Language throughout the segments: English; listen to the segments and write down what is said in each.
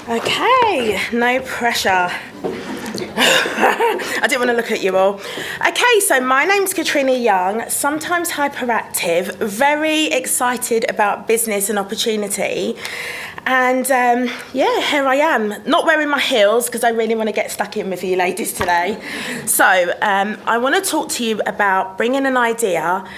Okay, no pressure. I didn't want to look at you all. Okay, so my name's Katrina Young, sometimes hyperactive, very excited about business and opportunity. And here I am, not wearing my heels because I really want to get stuck in with you ladies today. So I want to talk to you about bringing an idea,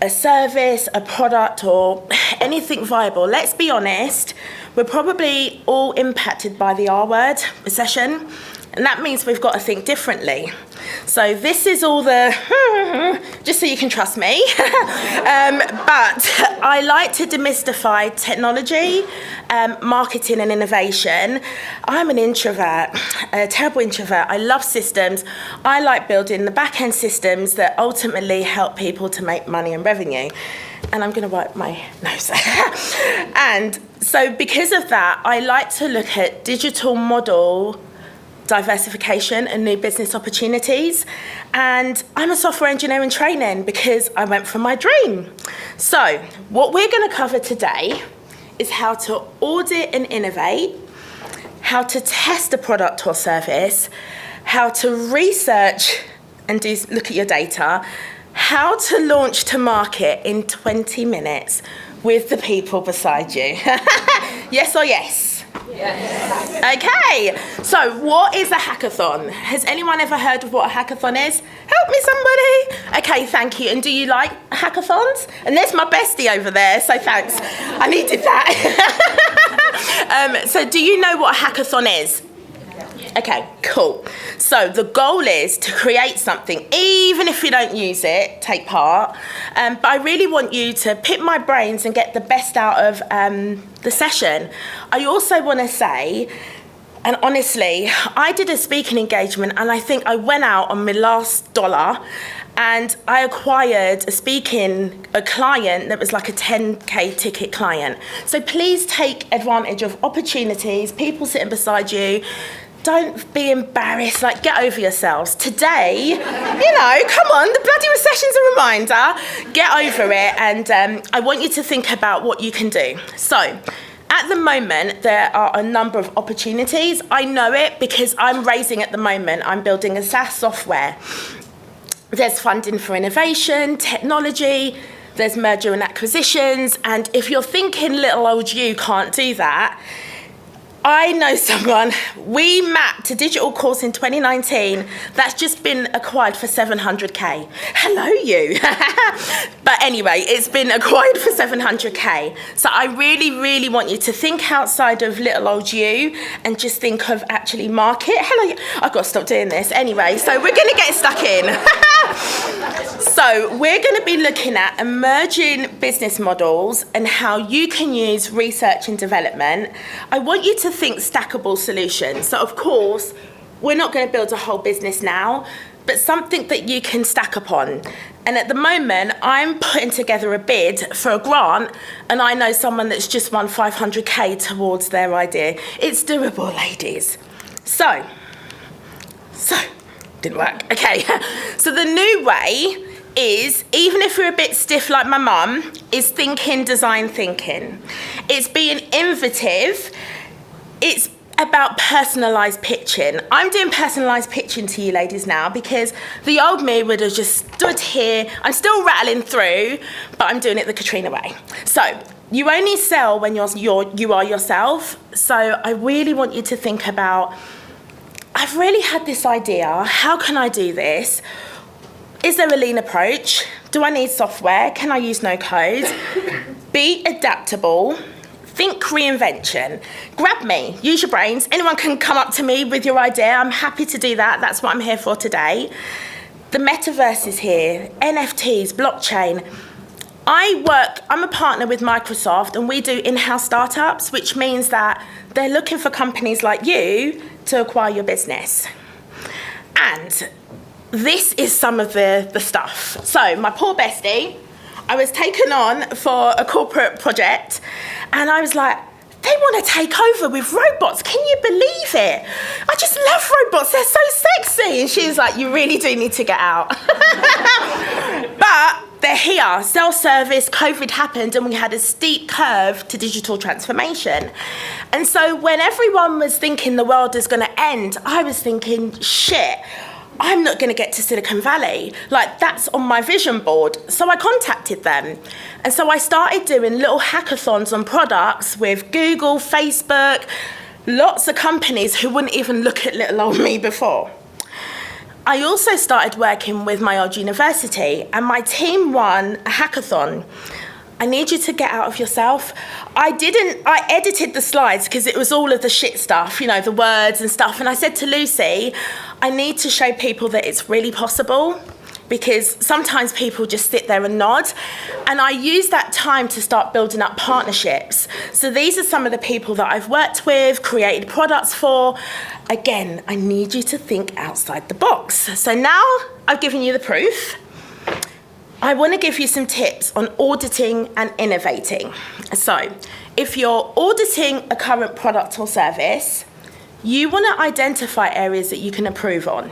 a service, a product, or anything viable. Let's be honest, we're probably all impacted by the R word, recession, and that means we've got to think differently. So this is all the, just so you can trust me, but I like to demystify technology, marketing and innovation. I'm an introvert, a terrible introvert. I love systems. I like building the back-end systems that ultimately help people to make money and revenue. And I'm going to wipe my nose. And so because of that, I like to look at digital model diversification and new business opportunities. And I'm a software engineer in training because I went for my dream. So what we're going to cover today is how to audit and innovate, how to test a product or service, how to research and look at your data, how to launch to market in 20 minutes with the people beside you. Yes or yes? Yes. Okay, so what is a hackathon? Has anyone ever heard of what a hackathon is? Help me somebody. Okay, thank you. And do you like hackathons? And there's my bestie over there, so thanks. I needed that. So do you know what a hackathon is? Okay, cool. So the goal is to create something, even if you don't use it, take part. But I really want you to pick my brains and get the best out of the session. I also want to say, and honestly, I did a speaking engagement and I think I went out on my last dollar and I acquired a client that was like a 10K ticket client. So please take advantage of opportunities, people sitting beside you. Don't be embarrassed, get over yourselves. Today, come on, the bloody recession's a reminder. Get over it, and I want you to think about what you can do. So, at the moment, there are a number of opportunities. I know it because I'm raising at the moment. I'm building a SaaS software. There's funding for innovation, technology, there's merger and acquisitions, and if you're thinking little old you can't do that, I know someone, we mapped a digital course in 2019 that's just been acquired for 700K. Hello, you. But anyway, it's been acquired for 700K. So I really, really want you to think outside of little old you and just think of actually market. Hello, I've got to stop doing this. Anyway, so we're going to get stuck in. So we're going to be looking at emerging business models and how you can use research and development. I want you to think stackable solutions. So of course, we're not going to build a whole business now, but something that you can stack upon. And at the moment, I'm putting together a bid for a grant, and I know someone that's just won 500K towards their idea. It's doable, ladies. So, didn't work. Okay, so the new way is, even if you're a bit stiff like my mum, is thinking design thinking. It's being innovative. It's about personalised pitching. I'm doing personalised pitching to you ladies now because the old me would have just stood here. I'm still rattling through, but I'm doing it the Katrina way. So you only sell when you are yourself. So I really want you to think about, I've really had this idea. How can I do this? Is there a lean approach? Do I need software? Can I use no code? Be adaptable. Think reinvention. Grab me, use your brains. Anyone can come up to me with your idea. I'm happy to do that. That's what I'm here for today. The metaverse is here, NFTs, blockchain. I'm a partner with Microsoft and we do in-house startups, which means that they're looking for companies like you to acquire your business. And this is some of the stuff. So my poor bestie, I was taken on for a corporate project and I was like, they want to take over with robots. Can you believe it? I just love robots. They're so sexy. And she was like, you really do need to get out. But they're here. Self-service, COVID happened, and we had a steep curve to digital transformation. And so when everyone was thinking the world is going to end, I was thinking, shit, I'm not going to get to Silicon Valley. Like, that's on my vision board. So I contacted them. And so I started doing little hackathons on products with Google, Facebook, lots of companies who wouldn't even look at little old me before. I also started working with my old university, and my team won a hackathon. I need you to get out of yourself. I edited the slides because it was all of the shit stuff, you know, the words and stuff. And I said to Lucy, I need to show people that it's really possible, because sometimes people just sit there and nod. And I used that time to start building up partnerships. So these are some of the people that I've worked with, created products for. Again, I need you to think outside the box. So now I've given you the proof. I want to give you some tips on auditing and innovating. So if you're auditing a current product or service, you want to identify areas that you can improve on.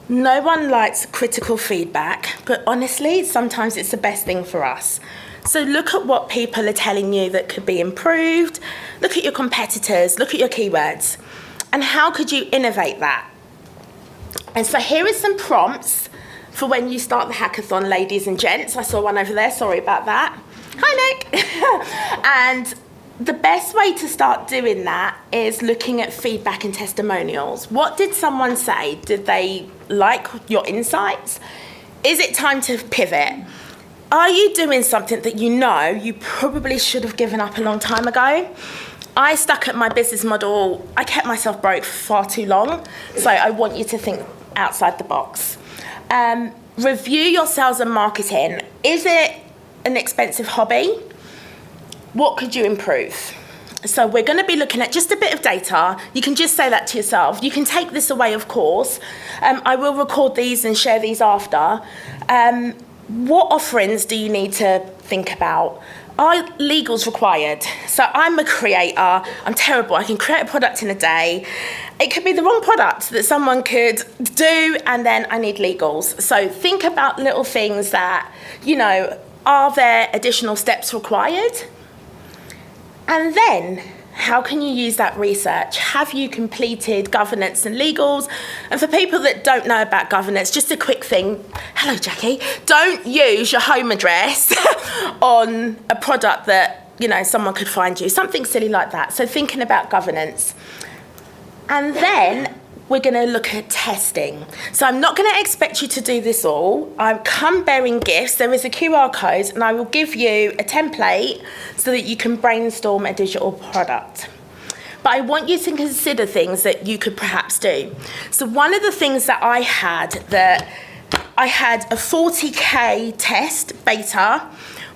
No one likes critical feedback, but honestly, sometimes it's the best thing for us. So look at what people are telling you that could be improved. Look at your competitors, look at your keywords. And how could you innovate that? And so here are some prompts for when you start the hackathon, ladies and gents. I saw one over there, sorry about that. Hi, Nick. And the best way to start doing that is looking at feedback and testimonials. What did someone say? Did they like your insights? Is it time to pivot? Are you doing something that you know you probably should have given up a long time ago? I stuck at my business model. I kept myself broke for far too long. So I want you to think outside the box. Review your sales and marketing. Is it an expensive hobby? What could you improve? So we're going to be looking at just a bit of data. You can just say that to yourself. You can take this away, of course. I will record these and share these after. What offerings do you need to think about? Are legals required? So I'm a creator. I'm terrible. I can create a product in a day. It could be the wrong product that someone could do, and then I need legals. So think about little things that, you know, are there additional steps required? And then, how can you use that research? Have you completed governance and legals? And for people that don't know about governance, just a quick thing. Hello, Jackie. Don't use your home address on a product that, you know, someone could find you. Something silly like that. So thinking about governance. And then we're going to look at testing. So I'm not going to expect you to do this all. I come bearing gifts. There is a QR code, and I will give you a template so that you can brainstorm a digital product. But I want you to consider things that you could perhaps do. So one of the things that I had a 40K test beta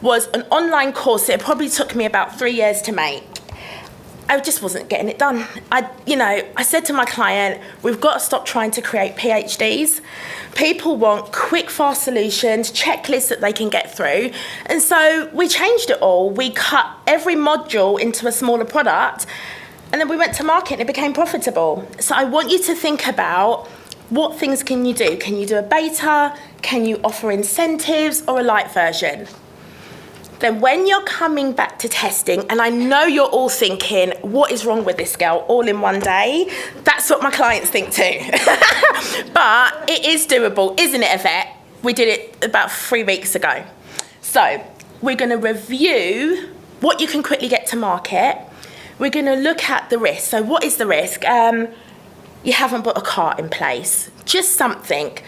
was an online course. It probably took me about 3 years to make. I just wasn't getting it done. I said to my client, we've got to stop trying to create PhDs. People want quick, fast solutions, checklists that they can get through. And so we changed it all. We cut every module into a smaller product, and then we went to market and it became profitable. So I want you to think about what things can you do? Can you do a beta? Can you offer incentives or a light version? Then when you're coming back to testing, and I know you're all thinking, what is wrong with this girl all in one day? That's what my clients think too. But it is doable, isn't it, Yvette? We did it about 3 weeks ago. So we're going to review what you can quickly get to market. We're going to look at the risk. So what is the risk? You haven't put a cart in place. Just something.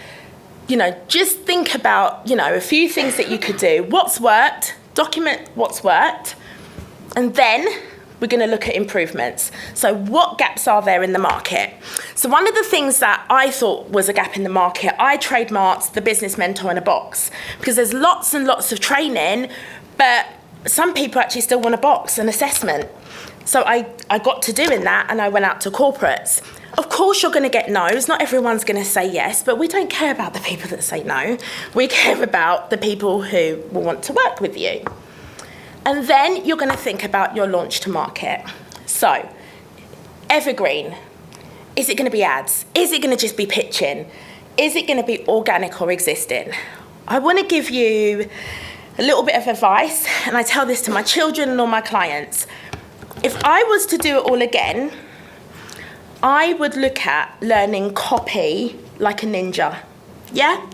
Just think about, a few things that you could do. What's worked? Document what's worked, and then we're going to look at improvements. So what gaps are there in the market? So one of the things that I thought was a gap in the market, I trademarked the business mentor in a box, because there's lots and lots of training, but some people actually still want a box, an assessment. So I got to doing that, and I went out to corporates. Of course, you're going to get no's. Not everyone's going to say yes, but we don't care about the people that say no. We care about the people who will want to work with you. And then you're going to think about your launch to market. So, evergreen. Is it going to be ads? Is it going to just be pitching? Is it going to be organic or existing? I want to give you a little bit of advice, and I tell this to my children and all my clients. If I was to do it all again, I would look at learning copy like a ninja. Yeah?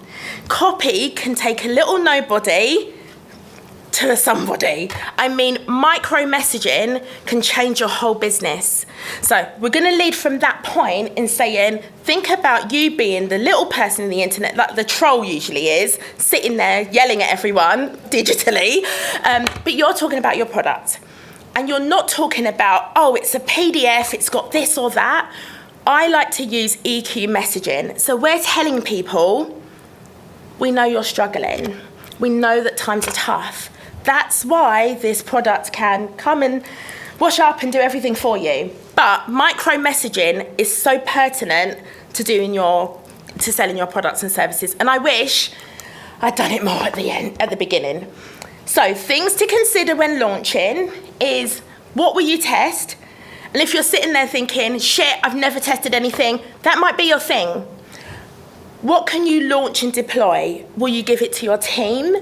Copy can take a little nobody to a somebody. I mean, micro messaging can change your whole business. So we're going to lead from that point in saying, think about you being the little person in the internet, like the troll usually is, sitting there yelling at everyone digitally, but you're talking about your product. And you're not talking about, oh, it's a PDF, it's got this or that. I like to use EQ messaging. So we're telling people, we know you're struggling. We know that times are tough. That's why this product can come and wash up and do everything for you. But micro messaging is so pertinent to selling your products and services. And I wish I'd done it more at the beginning. So things to consider when launching is, what will you test? And if you're sitting there thinking, shit, I've never tested anything, that might be your thing. What can you launch and deploy? Will you give it to your team?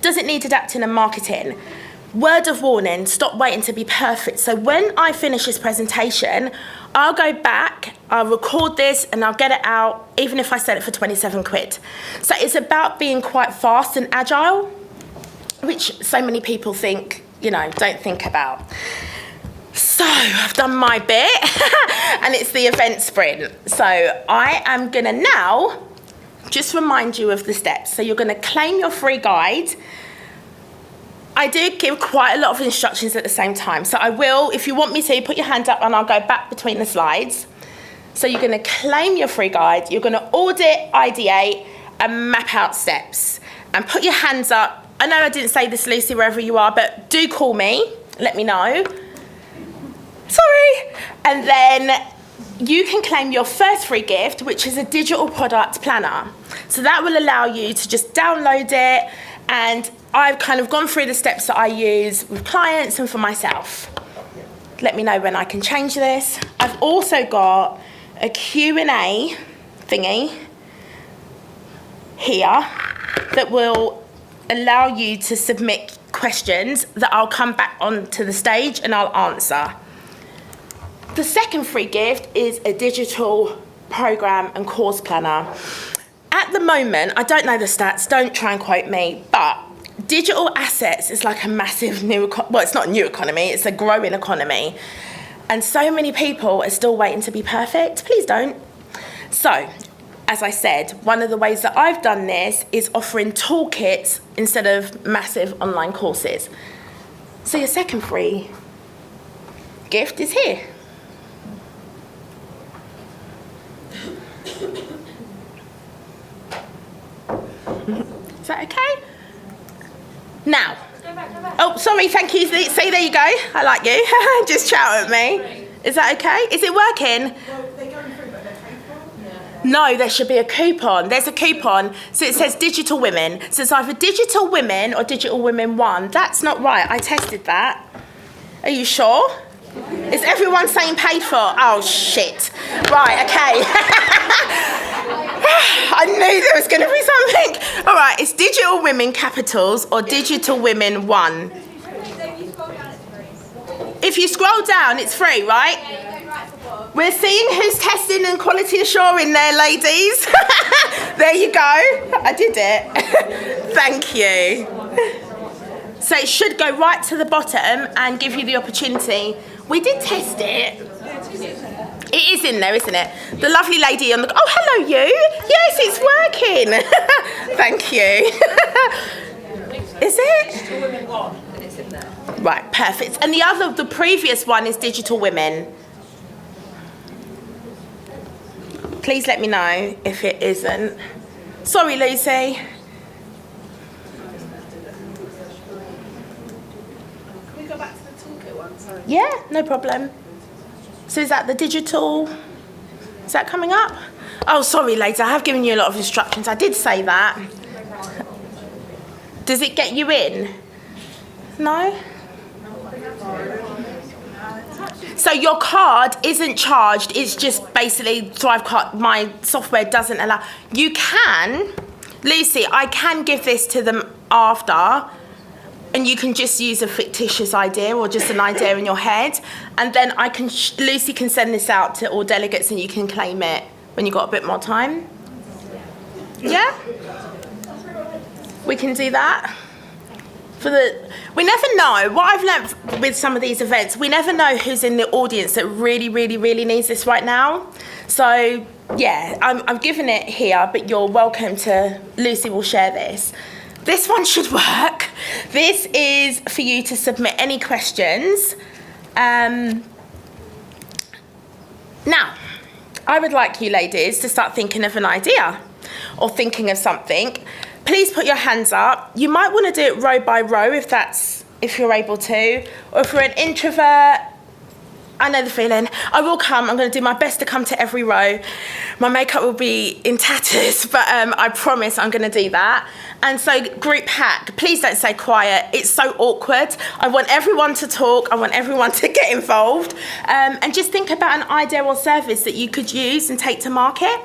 Does it need adapting and marketing? Word of warning, stop waiting to be perfect. So when I finish this presentation, I'll go back, I'll record this, and I'll get it out, even if I sell it for 27 quid. So it's about being quite fast and agile, which so many people think, don't think about. So I've done my bit, and it's the event sprint. So I am gonna now just remind you of the steps. So you're gonna claim your free guide. I do give quite a lot of instructions at the same time. So I will, if you want me to, put your hand up and I'll go back between the slides. So you're gonna claim your free guide, you're gonna audit, ideate, and map out steps. And put your hands up. I know I didn't say this, Lucy, wherever you are, but do call me, let me know. Sorry. And then you can claim your first free gift, which is a digital product planner. So that will allow you to just download it, and I've kind of gone through the steps that I use with clients and for myself. Let me know when I can change this. I've also got a Q&A thingy here that will allow you to submit questions that I'll come back onto the stage and I'll answer. The second free gift is a digital program and course planner. At the moment, I don't know the stats, don't try and quote me, but digital assets is like a massive it's not a new economy, it's a growing economy. And so many people are still waiting to be perfect. Please don't. So, as I said, one of the ways that I've done this is offering toolkits instead of massive online courses. So your second free gift is here. Is that okay? Now. Oh, sorry, thank you. See, there you go. I like you. Just shout at me. Is that okay? Is it working? No, there should be a coupon. There's a coupon. So it says Digital Women. So it's either Digital Women or Digital Women 1. That's not right. I tested that. Are you sure? Is everyone saying paid for? Oh, shit. Right, okay. I knew there was going to be something. All right, it's Digital Women Capitals or Digital Women 1. If you scroll down, it's free, right? We're seeing who's testing and quality assuring there, ladies. There you go. I did it. Thank you. So it should go right to the bottom and give you the opportunity. We did test it. It is in there, isn't it? The lovely lady on the... Oh, hello, you. Yes, it's working. Thank you. Is it? Right, perfect. And the previous one is Digital Women. Please let me know if it isn't. Sorry, Lucy. Can we go back to the toolkit one? Sorry. Yeah, no problem. So is that the digital? Is that coming up? Oh, sorry, ladies. I have given you a lot of instructions. I did say that. Does it get you in? No? So your card isn't charged, it's just basically Thrive card, my software doesn't allow. You can Lucy, I can give this to them after, and you can just use a fictitious idea or just an idea in your head, and then Lucy can send this out to all delegates and you can claim it when you've got a bit more time. Yeah? We can do that. We never know. What I've learned with some of these events, we never know who's in the audience that really, really, really needs this right now. So, yeah, I'm giving it here, but you're welcome to, Lucy will share this. This one should work. This is for you to submit any questions. Now, I would like you ladies to start thinking of an idea or thinking of something. Please put your hands up. You might want to do it row by row if you're able to. Or if you're an introvert, I know the feeling. I will come. I'm going to do my best to come to every row. My makeup will be in tatters, but I promise I'm going to do that. And so group hack, please don't stay quiet. It's so awkward. I want everyone to talk. I want everyone to get involved. And just think about an idea or service that you could use and take to market.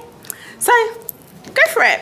So go for it.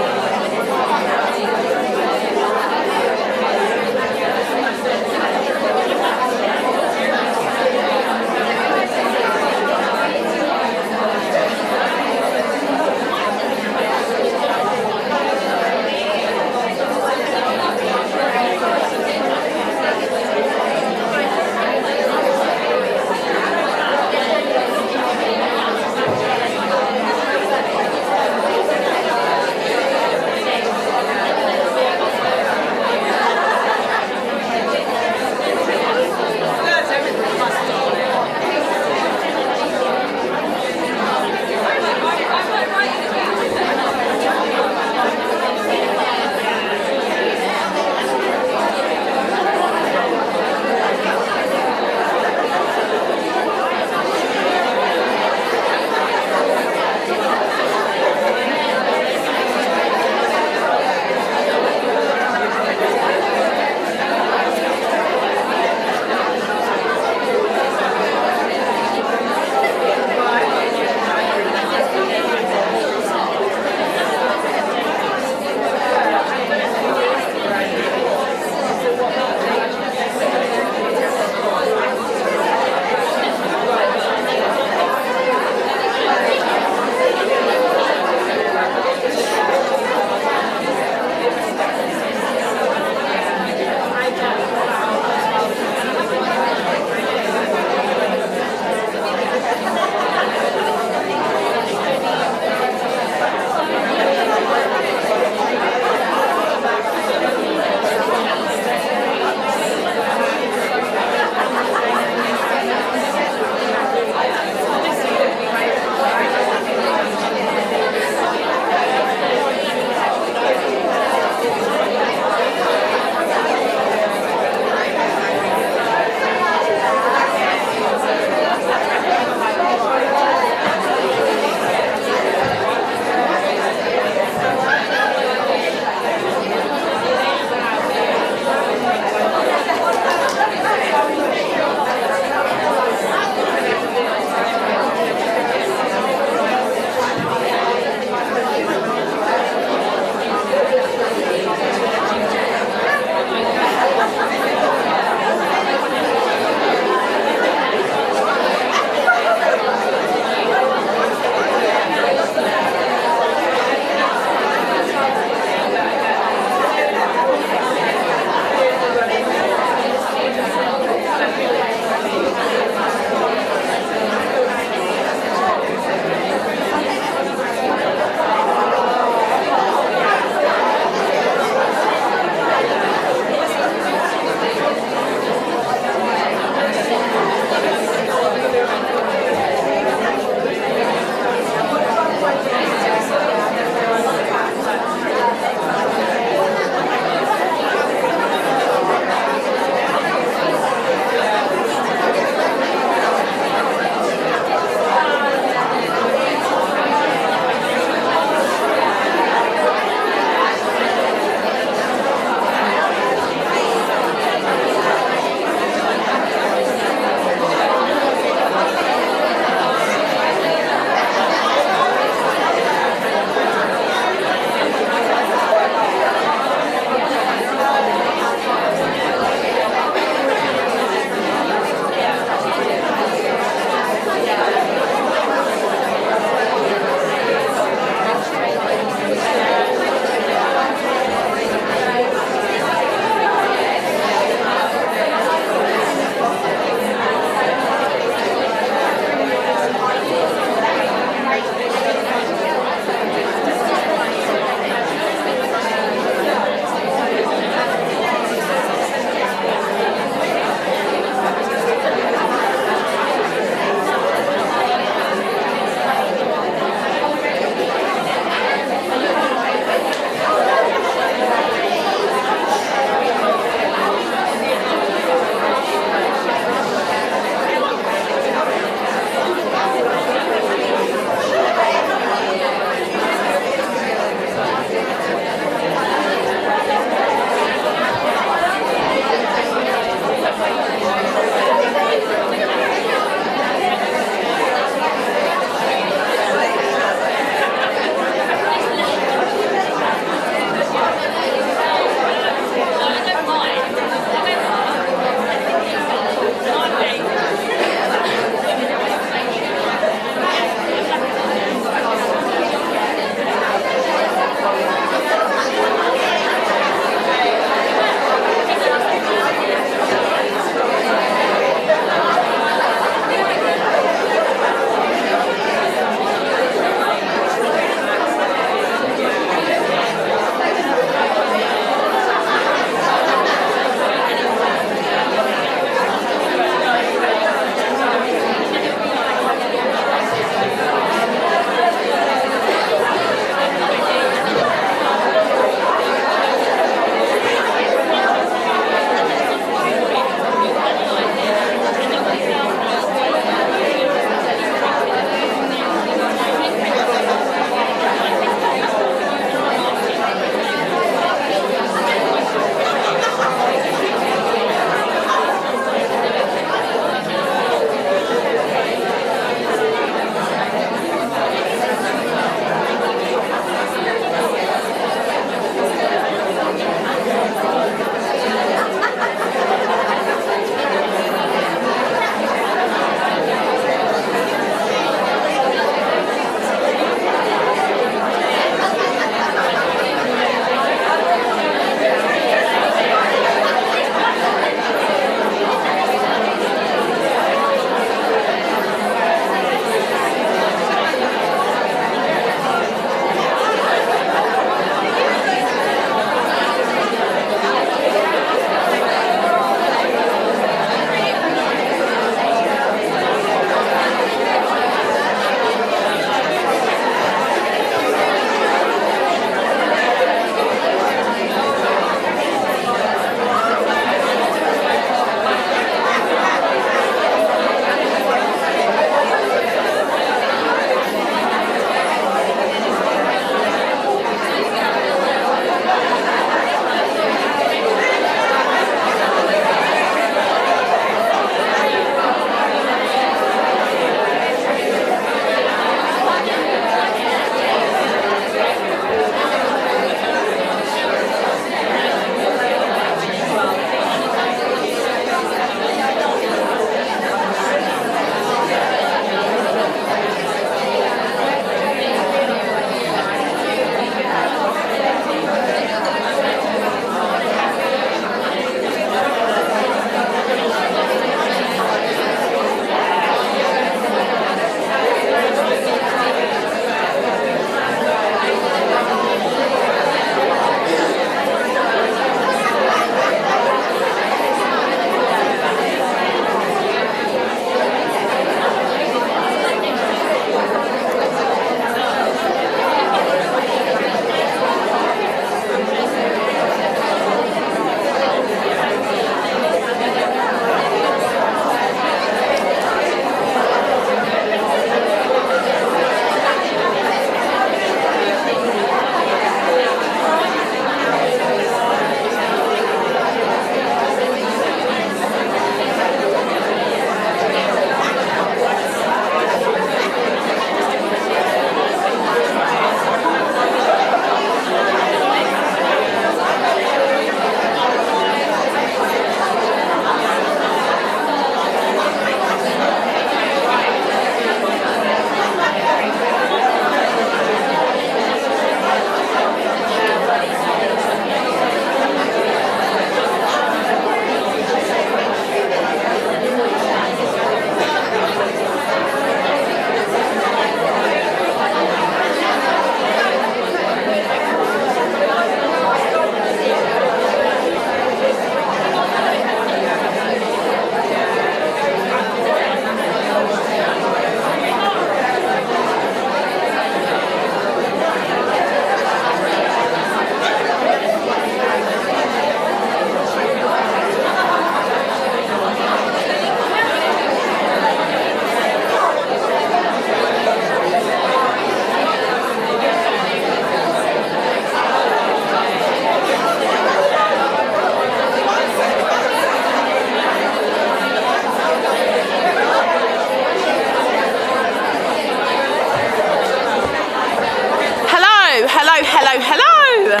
hello.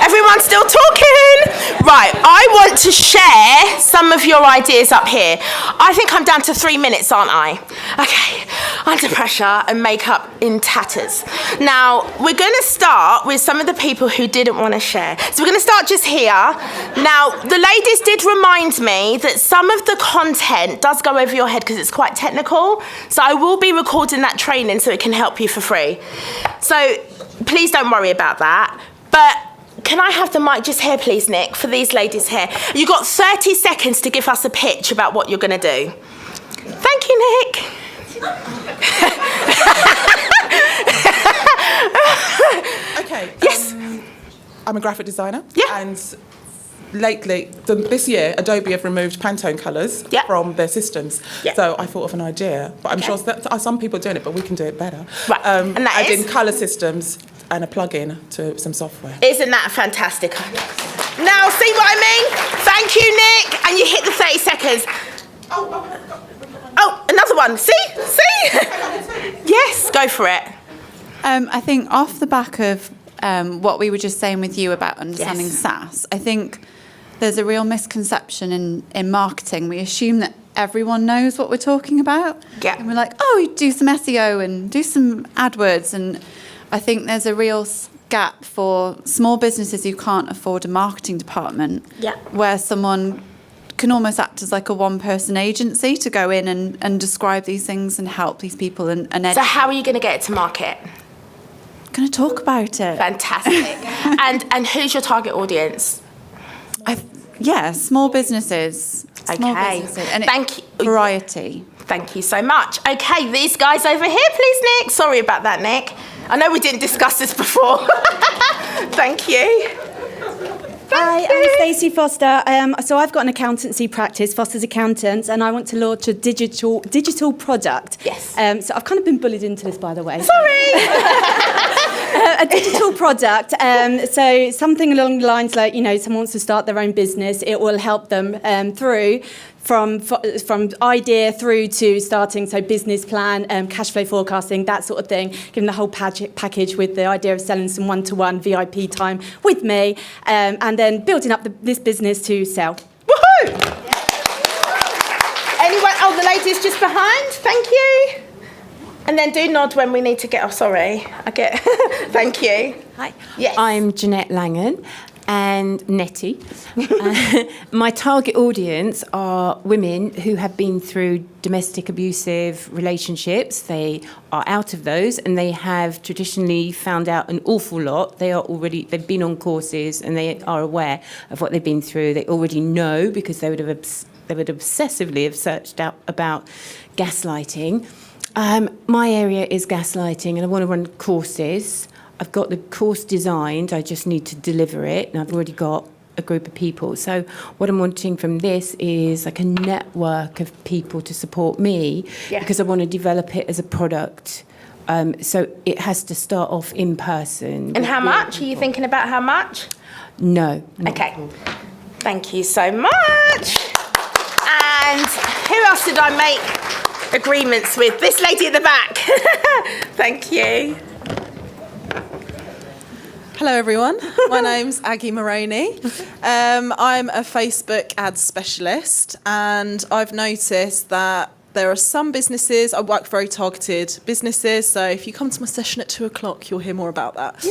Everyone's still talking. Right, I want to share some of your ideas up here. I think I'm down to 3 minutes, aren't I? Okay, under pressure and makeup in tatters. Now, we're going to start with some of the people who didn't want to share. So we're going to start just here. Now, the ladies did remind me that some of the content does go over your head because it's quite technical. So I will be recording that training so it can help you for free. So please don't worry about that. But can I have the mic just here, please, Nick, for these ladies here? You've got 30 seconds to give us a pitch about what you're going to do. Thank you, Nick. Okay. Yes. I'm a graphic designer. Yeah. And lately, this year, Adobe have removed Pantone colours Yeah. from their systems. Yeah. So I thought of an idea, but I'm sure some people are doing it, but we can do it better. Right. And that add is? in colour systems and a plug-in to some software. Isn't that fantastic? Now, see what I mean? Thank you, Nick. And you hit the 30 seconds. Oh, another one. See? Yes, go for it. I think off the back of what we were just saying with you about understanding Yes. SaaS, I think there's a real misconception in marketing. We assume that everyone knows what we're talking about. Yeah. And we're like, oh, you do some SEO and do some AdWords. And I think there's a real gap for small businesses who can't afford a marketing department. Yeah. Where someone can almost act as like a one-person agency to go in and describe these things and help these people and So how are you going to get it to market? going to talk about it. Fantastic. and who's your target audience? Small businesses. Small Okay. businesses. And Thank you. Variety. Thank you so much. Okay, these guys over here, please, Nick. Sorry about that, Nick. I know we didn't discuss this before. Thank you. Hi, I'm Stacey Foster. So I've got an accountancy practice, Foster's Accountants, and I want to launch a digital product. Yes. So I've kind of been bullied into this, by the way. Sorry. A digital product. So something along the lines like, someone wants to start their own business. It will help them through from idea through to starting, so business plan, cash flow forecasting, that sort of thing, giving the whole package with the idea of selling some one-to-one VIP time with me, and then building up this business to sell. Woohoo! Anyone? Oh, the ladies just behind. Thank you. And then do nod when we need to get. Oh, sorry. Thank you. Hi. Yes. I'm Jeanette Langan and Nettie. My target audience are women who have been through domestic abusive relationships. They are out of those and they have traditionally found out an awful lot. They've been on courses and they are aware of what they've been through. They already know because they would obsessively have searched out about gaslighting. My area is gaslighting and I want to run courses. I've got the course designed, I just need to deliver it, and I've already got a group of people. So what I'm wanting from this is like a network of people to support me, because I want to develop it as a product. So it has to start off in person. And how much? Are you thinking about how much? No. Okay. Thank you so much. And who else did I make agreements with? This lady at the back. Thank you. Hello everyone, my name's Aggie Moroney. I'm a Facebook ads specialist and I've noticed that there are some businesses, I work very targeted businesses, so if you come to my session at 2:00 you'll hear more about that.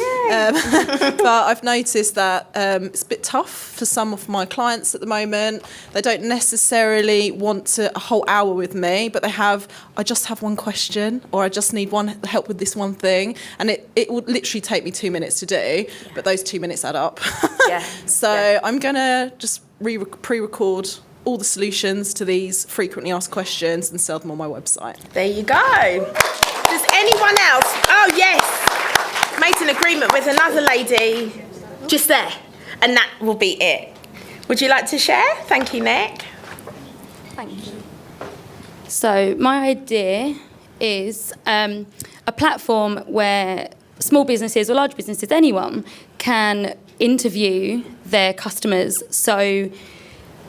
But I've noticed that it's a bit tough for some of my clients at the moment. They don't necessarily want a whole hour with me, but I just have one question, or I just need help with this one thing, and it would literally take me 2 minutes to do, but those 2 minutes add up. I'm going to just pre-record all the solutions to these frequently asked questions and sell them on my website. There you go. Does anyone else? Oh, yes. Made an agreement with another lady just there. And that will be it. Would you like to share? Thank you, Nick. Thank you. So my idea is a platform where small businesses or large businesses, anyone, can interview their customers. So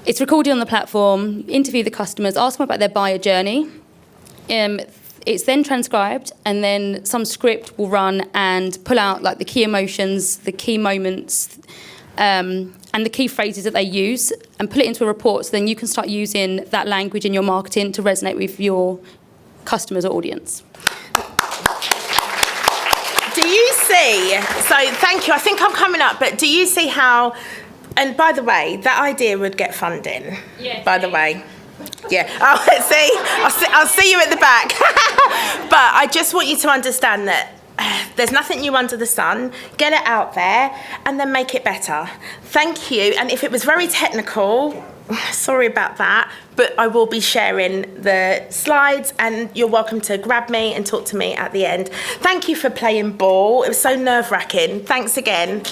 it's recorded on the platform, interview the customers, ask them about their buyer journey, it's then transcribed, and then some script will run and pull out like the key emotions, the key moments, and the key phrases that they use, and put it into a report. So then you can start using that language in your marketing to resonate with your customers or audience. Do you see? So thank you. I think I'm coming up, but do you see how? And by the way, that idea would get funding. Yes. By the way. Yeah. Oh, I'll see you at the back. But I just want you to understand that there's nothing new under the sun. Get it out there and then make it better. Thank you. And if it was very technical, sorry about that, but I will be sharing the slides, and you're welcome to grab me and talk to me at the end. Thank you for playing ball. It was so nerve-wracking. Thanks again.